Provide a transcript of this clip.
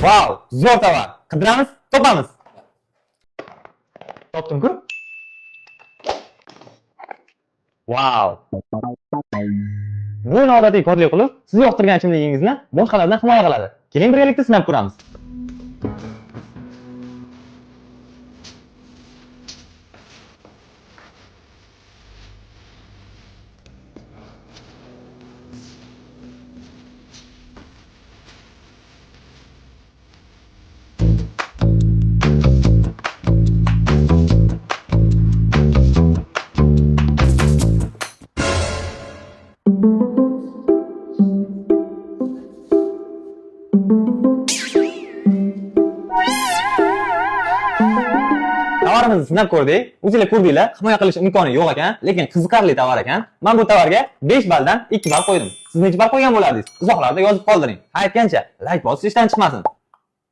Vau, zo'r tovar. Qidiramiz, topamiz. Topdim-ku. Vau. Bu noodatiy kodli qilib, siz yoqtirgan ichimligingizni boshqalardan himoya qiladi. Keling birgalikda sinab ko'ramiz. Tovarimizni sinab ko'rdik. O'zingizlar ko'rdinglar, himoya qilish imkoni yo'q ekan, lekin qiziqarli tovar ekan. Men bu tovarga 5 balldan 2 ball qo'ydim. Siz necha ball qo'ygan bo'lardingiz? Izohlarda yozib qoldiring. Aytgancha, like bosish ishdan chiqmasin.